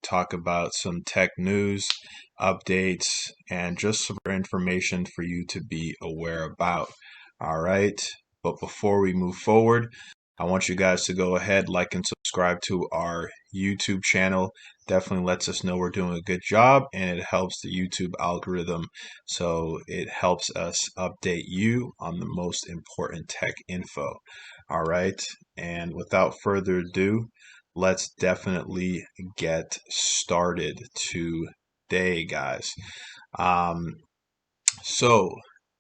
talk about some tech news, updates, and just some information for you to be aware about. All right. But before we move forward, I want you guys to go ahead, like, and subscribe to our YouTube channel. Definitely lets us know we're doing a good job, and it helps the YouTube algorithm. So it helps us update you on the most important tech info. All right. And without further ado, let's definitely get started today, guys. So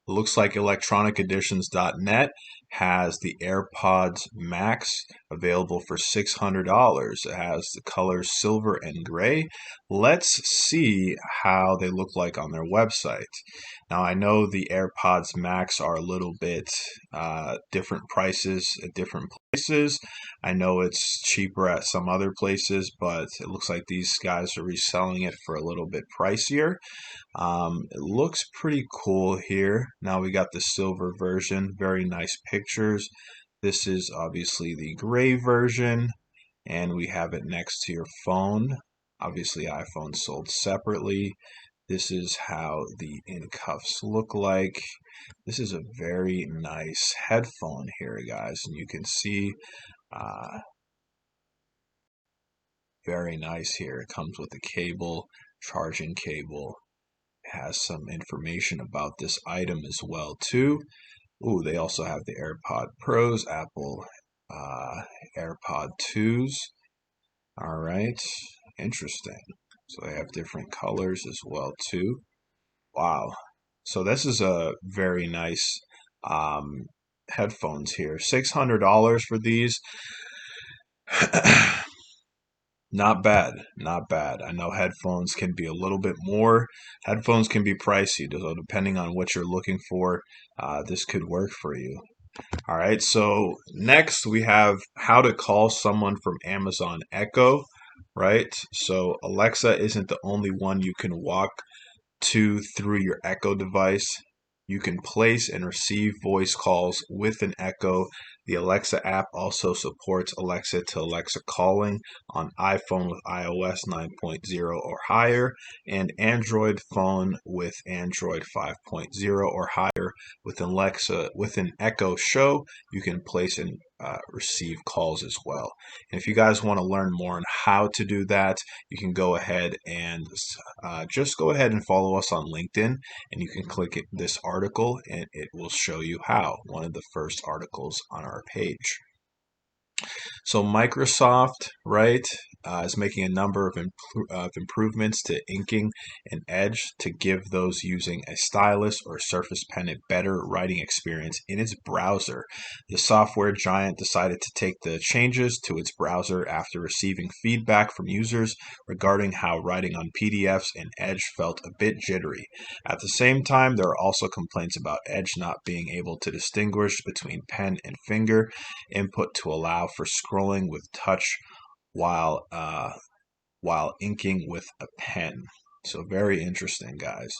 looks like electroniceditions.net has the AirPods Max available for $600. It has the colors silver and gray. Let's see how they look like on their website. Now, I know the AirPods Max are a little bit different prices at different places. I know it's cheaper at some other places, but it looks like these guys are reselling it for a little bit pricier. It looks pretty cool here. Now we got the silver version, very nice pictures. This is obviously the gray version, and we have it next to your phone. Obviously, iPhone sold separately. This is how the in cuffs look like. This is a very nice headphone here, guys, and you can see very nice here. It comes with a cable, charging cable. Has some information about this item as well too. Ooh, they also have the AirPod Pros, Apple AirPod 2s. All right, interesting. So they have different colors as well too. Wow. So this is a very nice headphones here. $600 for these. Not bad, not bad. I know headphones can be a little bit more. Headphones can be pricey, so depending on what you're looking for, this could work for you. All right, so next we have how to call someone from Amazon Echo, right? So Alexa isn't the only one you can walk to through your Echo device. You can place and receive voice calls with an Echo. The Alexa app also supports Alexa to Alexa calling on iPhone with iOS 9.0 or higher, and Android phone with Android 5.0 or higher. With an Echo Show, you can place and receive calls as well. And if you guys want to learn more on how to do that, you can go ahead and just go ahead and follow us on LinkedIn, and you can click this article and it will show you how, one of the first articles on our page. So Microsoft, right, is making a number of improvements to inking and Edge to give those using a stylus or Surface Pen a better writing experience in its browser. The software giant decided to take the changes to its browser after receiving feedback from users regarding how writing on PDFs in Edge felt a bit jittery. At the same time, there are also complaints about Edge not being able to distinguish between pen and finger input to allow for scrolling with touch while inking with a pen. So very interesting, guys.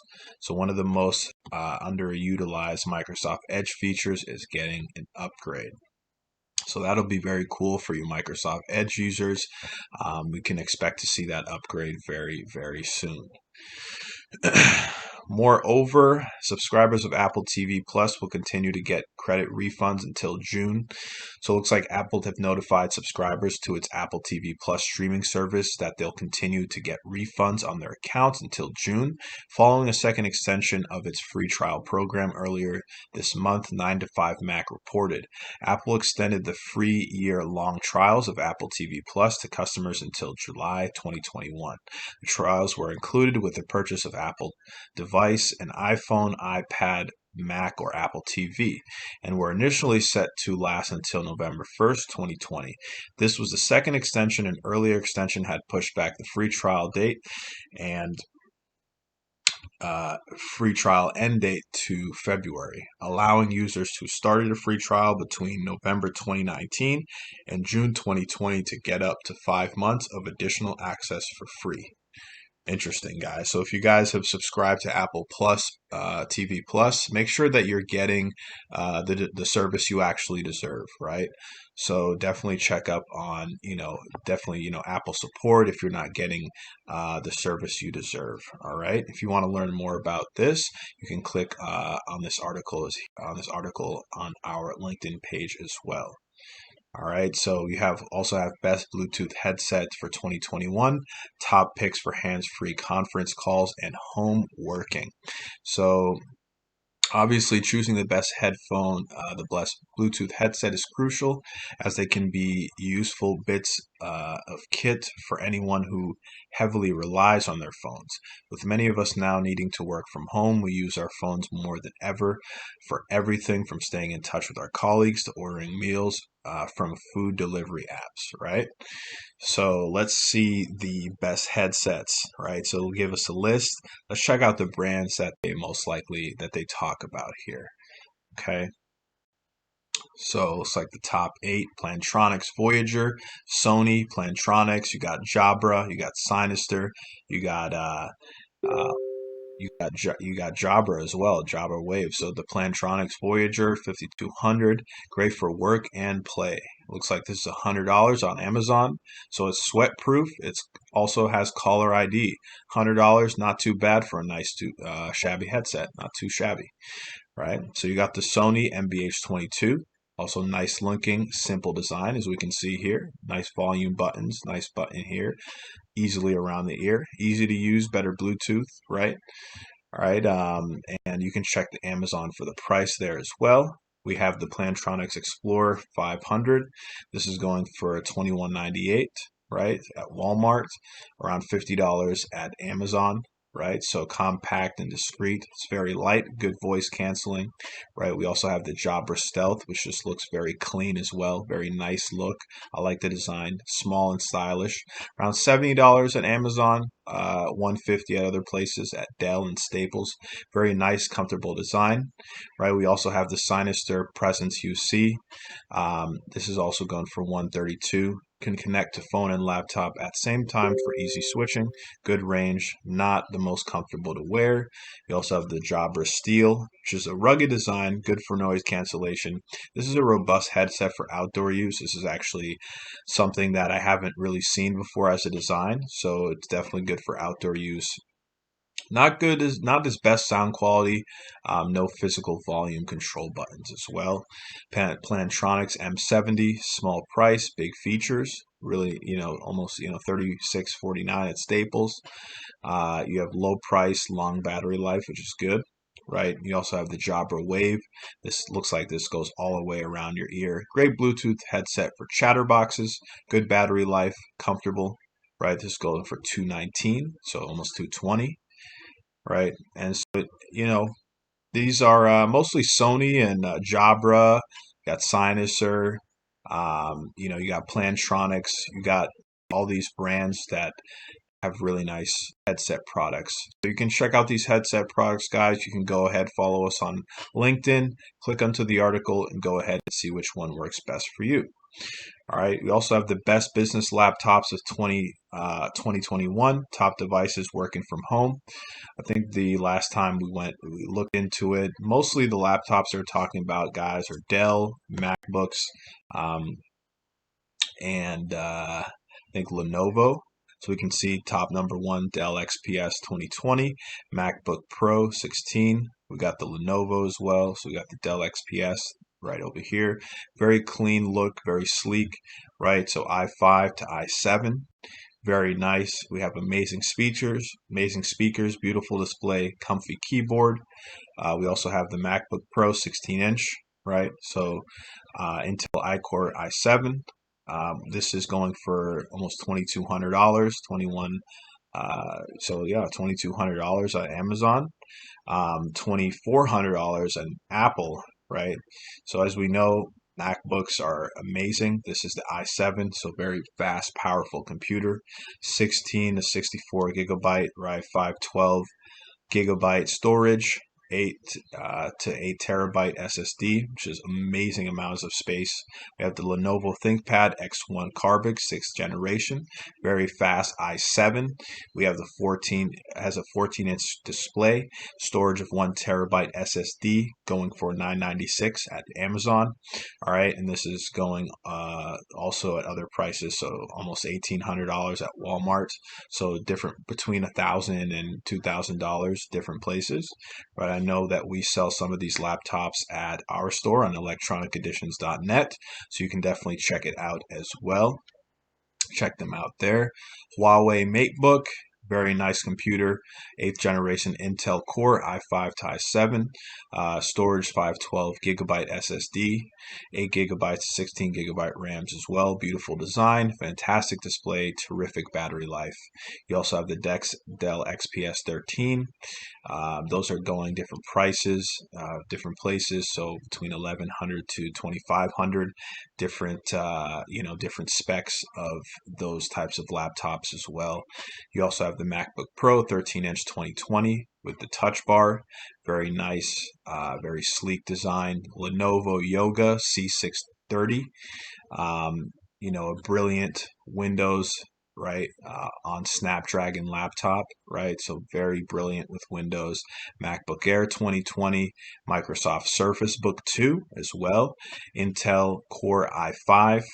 So one of the most underutilized Microsoft Edge features is getting an upgrade. So that'll be very cool for you Microsoft Edge users. We can expect to see that upgrade very, very soon. Moreover, subscribers of Apple TV Plus will continue to get credit refunds until June. So it looks like Apple have notified subscribers to its Apple TV Plus streaming service that they'll continue to get refunds on their accounts until June, following a second extension of its free trial program earlier this month, 9to5Mac reported. Apple extended the free year-long trials of Apple TV Plus to customers until July 2021. The trials were included with the purchase of Apple device, an iPhone, iPad, Mac, or Apple TV, and were initially set to last until November 1st, 2020. This was the second extension. An earlier extension had pushed back the free trial date and free trial end date to February, allowing users who started a free trial between November 2019 and June 2020 to get up to 5 months of additional access for free. Interesting, guys. So if you guys have subscribed to Apple Plus, TV Plus, make sure that you're getting the service you actually deserve, right? So definitely check up on, Apple support if you're not getting the service you deserve. All right. If you want to learn more about this, you can click on this article on our LinkedIn page as well. All right, so you also have best Bluetooth headsets for 2021, top picks for hands-free conference calls and home working. So obviously, choosing the best Bluetooth headset is crucial, as they can be useful bits of kit for anyone who heavily relies on their phones. With many of us now needing to work from home, we use our phones more than ever for everything from staying in touch with our colleagues to ordering meals from food delivery apps, right? So let's see the best headsets, right? So it'll give us a list. Let's check out the brands that they talk about here. Okay. So it's like the top 8: Plantronics Voyager, Sony, Plantronics, you got Jabra, you got Sinister, you got uh, you got Jabra as well, Jabra Wave. So the Plantronics Voyager 5200, great for work and play. Looks like this is $100 on Amazon. So it's sweat proof. It's also has caller ID. $100, not too bad for a nice shabby headset. Not too shabby, right? So you got the Sony MBH22. Also nice looking, simple design, as we can see here. Nice volume buttons, nice button here, easily around the ear, easy to use, better Bluetooth, right? All right, and you can check the Amazon for the price there as well. We have the Plantronics Explorer 500. This is going for $21.98, right, at Walmart, around $50 at Amazon, right? So compact and discreet. It's very light, good voice canceling, right? We also have the Jabra Stealth, which just looks very clean as well. Very nice look. I like the design, small and stylish. Around $70 at Amazon, $150 at other places at Dell and Staples. Very nice, comfortable design, right? We also have the Sinister Presence UC. This is also going for $132. Can connect to phone and laptop at same time for easy switching. Good range, not the most comfortable to wear. You also have the Jabra Steel, which is a rugged design, good for noise cancellation. This is a robust headset for outdoor use. This is actually something that I haven't really seen before as a design, so it's definitely good for outdoor use. Not his best sound quality. No physical volume control buttons as well. Plantronics M70, small price, big features. Really, almost $36.49 at Staples. You have low price, long battery life, which is good. Right. You also have the Jabra Wave. This looks like this goes all the way around your ear. Great Bluetooth headset for chatterboxes. Good battery life, comfortable. Right. This goes for $219, so almost $220. Right. And so, these are mostly Sony and Jabra. You got Sinister. You got Plantronics. You got all these brands that have really nice headset products. So you can check out these headset products, guys. You can go ahead, follow us on LinkedIn, click onto the article, and go ahead and see which one works best for you. All right. We also have the best business laptops of 2021, top devices working from home. I think the last time we looked into it, mostly the laptops they're talking about, guys, are Dell, MacBooks, um, and I think Lenovo. So we can see top number one, Dell XPS 2020, MacBook Pro 16. We got the Lenovo as well. So we got the Dell XPS right over here. Very clean look, very sleek, right? So i5 to i7. Very nice. We have amazing speakers, beautiful display, comfy keyboard. We also have the MacBook Pro 16-inch, right? So Intel iCore i7. This is going for almost $2,200, 21. So yeah, $2,200 on Amazon, $2,400 on Apple, right? So as we know, MacBooks are amazing. This is the i7, so very fast, powerful computer. 16 to 64 gigabyte, right? 512 gigabyte storage. 8 terabyte SSD, which is amazing amounts of space. We have the Lenovo ThinkPad X1 Carbon 6th generation, very fast i7. We have the 14 has a 14-inch display, storage of 1 terabyte SSD, going for $9.96 at Amazon. All right, and this is going also at other prices, so almost $1,800 at Walmart. So different between $1,000 and $2,000, different places. But I know that we sell some of these laptops at our store on electroniceditions.net, so you can definitely check it out as well. Check them out there. Huawei MateBook, very nice computer, 8th generation Intel Core i5 i7, storage 512 gigabyte SSD, 8 gigabytes, 16 gigabyte RAMs as well. Beautiful design, fantastic display, terrific battery life. You also have the Dell XPS 13. Those are going different prices, different places. So between 1,100 to 2,500, different different specs of those types of laptops as well. You also have the MacBook Pro 13-inch 2020 with the touch bar, very nice, very sleek design. Lenovo Yoga C630, a brilliant Windows, right, on Snapdragon laptop, right? So very brilliant with Windows. MacBook Air 2020, Microsoft Surface Book 2 as well. Intel Core i5,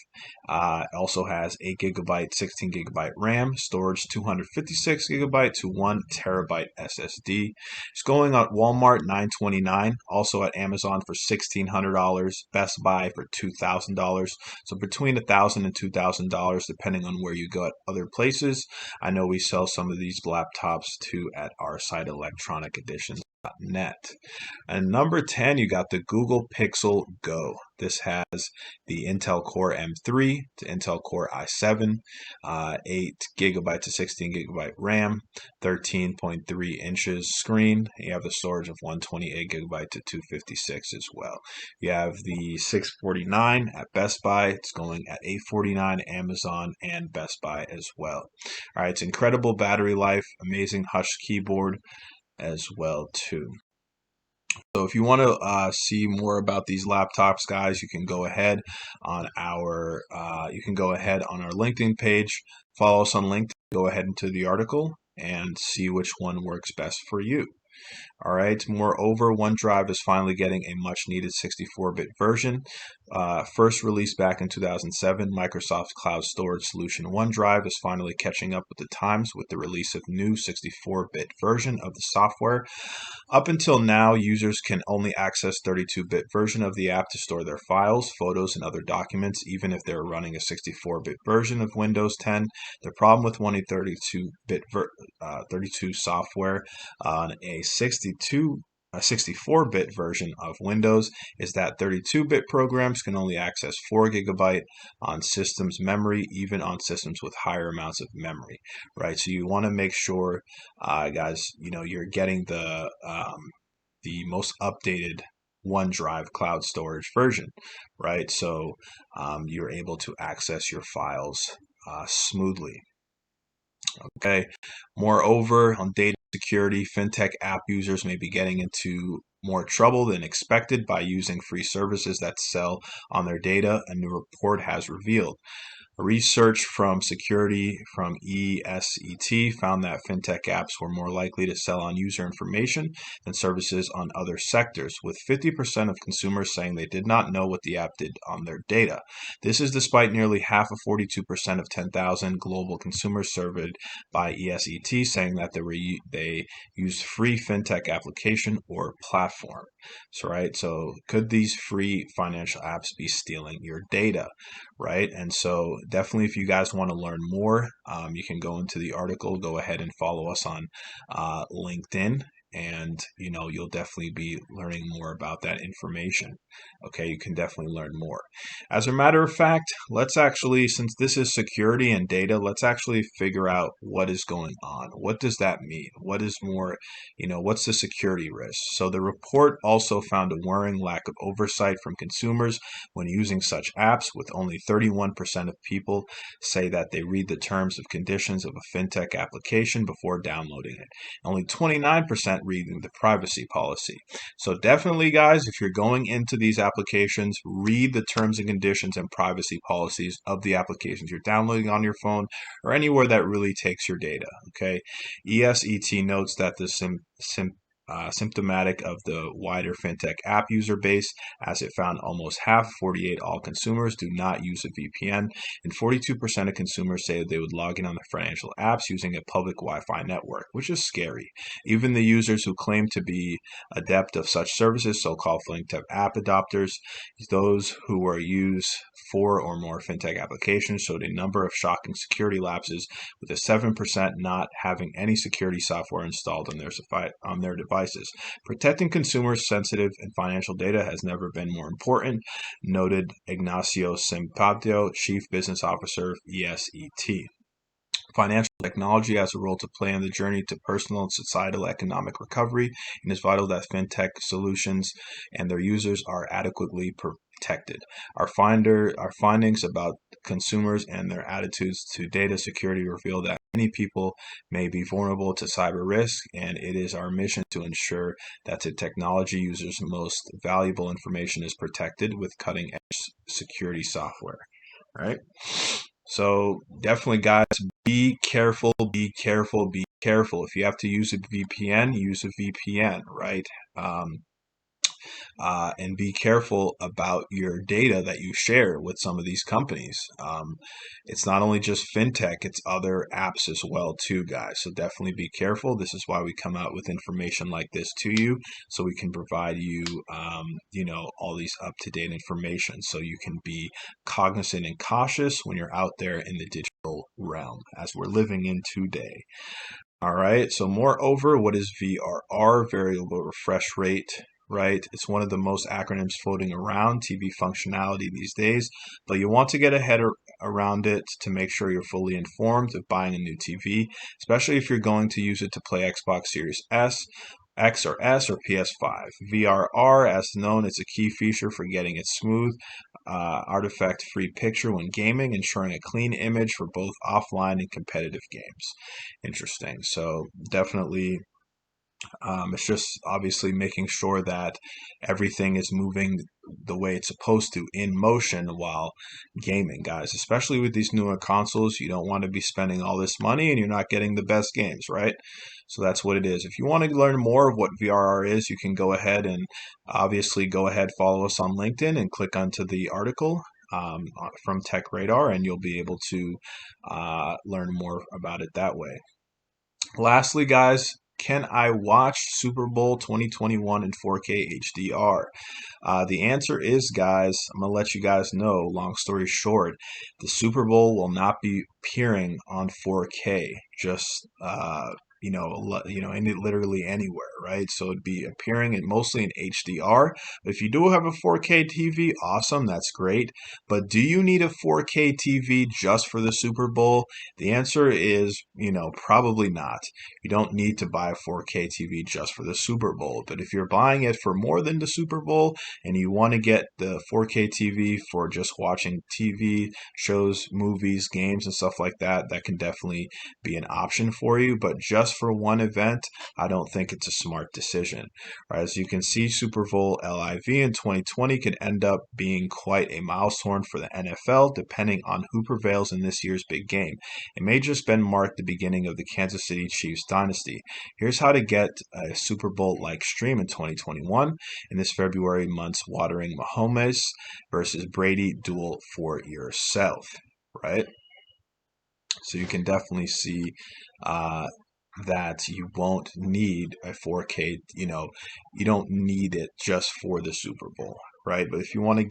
also has 8 gigabyte, 16 gigabyte RAM, storage 256 gigabyte to 1 terabyte SSD. It's going at Walmart $9.29, also at Amazon for $1,600, Best Buy for $2,000. So between $1,000 and $2,000, depending on where you go at other places. I know we sell some of these laptops too at our site, electroniceditions.net. And number 10, you got the Google Pixel Go. This has the Intel Core M3 to Intel Core i7, 8 gigabyte to 16 gigabyte RAM, 13.3 inches screen. You have the storage of 128 gigabyte to 256 as well. You have the 649 at Best Buy. It's going at $849, Amazon and Best Buy as well. All right, it's incredible battery life, amazing Hush keyboard as well too. So if you want to see more about these laptops, guys, you can go ahead on our LinkedIn page. Follow us on LinkedIn. Go ahead into the article and see which one works best for you. All right. Moreover, OneDrive is finally getting a much-needed 64-bit version. First released back in 2007, Microsoft's cloud storage solution OneDrive is finally catching up with the times with the release of new 64-bit version of the software. Up until now, users can only access 32-bit version of the app to store their files, photos, and other documents, even if they're running a 64-bit version of Windows 10. The problem with wanting 32 software on a 64-bit version of Windows is that 32-bit programs can only access 4 gigabyte on systems memory, even on systems with higher amounts of memory, right? So you want to make sure, guys, you're getting the most updated OneDrive cloud storage version, right? So you're able to access your files smoothly. Okay. Moreover, on data security, fintech app users may be getting into more trouble than expected by using free services that sell on their data, a new report has revealed. Research from security from ESET found that fintech apps were more likely to sell on user information than services on other sectors, with 50% of consumers saying they did not know what the app did on their data. This is despite nearly half of 42% of 10,000 global consumers surveyed by ESET saying that they used free fintech application or platform. So could these free financial apps be stealing your data, right? And so definitely, if you guys want to learn more, you can go into the article, go ahead and follow us on LinkedIn, and you'll definitely be learning more about that information. Okay, you can definitely learn more. As a matter of fact, let's actually, since this is security and data, let's actually figure out what is going on. What does that mean? What is more, what's the security risk? So the report also found a worrying lack of oversight from consumers when using such apps, with only 31% of people say that they read the terms of conditions of a fintech application before downloading it. Only 29% reading the privacy policy. So definitely, guys, if you're going into these applications, read the terms and conditions and privacy policies of the applications you're downloading on your phone or anywhere that really takes your data. Okay. ESET notes that the symptomatic of the wider fintech app user base, as it found almost half, 48 all consumers, do not use a VPN, and 42% of consumers say they would log in on their financial apps using a public Wi-Fi network, which is scary. Even the users who claim to be adept of such services, so-called fintech app adopters, those who were used 4 or more fintech applications, showed a number of shocking security lapses, with a 7% not having any security software installed on their devices. Protecting consumers' sensitive and financial data has never been more important, noted Ignacio Simpatio, Chief Business Officer of ESET. Financial technology has a role to play in the journey to personal and societal economic recovery, and it's vital that fintech solutions and their users are adequately protected. Our findings about consumers and their attitudes to data security reveal that many people may be vulnerable to cyber risk, and it is our mission to ensure that the technology users' most valuable information is protected with cutting-edge security software. Right? So definitely, guys, be careful, be careful, be careful. If you have to use a VPN, use a VPN, right? And be careful about your data that you share with some of these companies. It's not only just fintech, it's other apps as well too, guys. So definitely be careful. This is why we come out with information like this to you, so we can provide you, all these up-to-date information, so you can be cognizant and cautious when you're out there in the digital realm, as we're living in today. All right. So moreover, what is VRR? Variable refresh rate, right? It's one of the most acronyms floating around TV functionality these days, but you want to get ahead around it to make sure you're fully informed of buying a new TV, especially if you're going to use it to play Xbox Series X or S or PS5. VRR, as known, is a key feature for getting it smooth, artifact-free picture when gaming, ensuring a clean image for both offline and competitive games. Interesting. So definitely, it's just obviously making sure that everything is moving the way it's supposed to in motion while gaming, guys. Especially with these newer consoles, you don't want to be spending all this money and you're not getting the best games, right? So that's what it is. If you want to learn more of what VRR is, you can go ahead and obviously follow us on LinkedIn and click onto the article from Tech Radar, and you'll be able to learn more about it that way. Lastly, guys, can I watch Super Bowl 2021 in 4K HDR? The answer is, guys, I'm going to let you guys know, long story short, the Super Bowl will not be appearing on 4K, just, literally anywhere, right? So it'd be appearing mostly in HDR. But if you do have a 4K TV, awesome, that's great. But do you need a 4K TV just for the Super Bowl? The answer is, probably not. You don't need to buy a 4K TV just for the Super Bowl. But if you're buying it for more than the Super Bowl and you want to get the 4K TV for just watching TV shows, movies, games, and stuff like that, that can definitely be an option for you. But just for one event, I don't think it's a smart decision. As you can see, Super Bowl LIV in 2020 could end up being quite a milestone for the NFL, depending on who prevails in this year's big game. It may just mark the beginning of the Kansas City Chiefs dynasty. Here's how to get a Super Bowl-like stream in 2021 in this February month's watering Mahomes versus Brady duel for yourself, right? So you can definitely see that you won't need a 4K, you don't need it just for the Super Bowl, right? But if you want to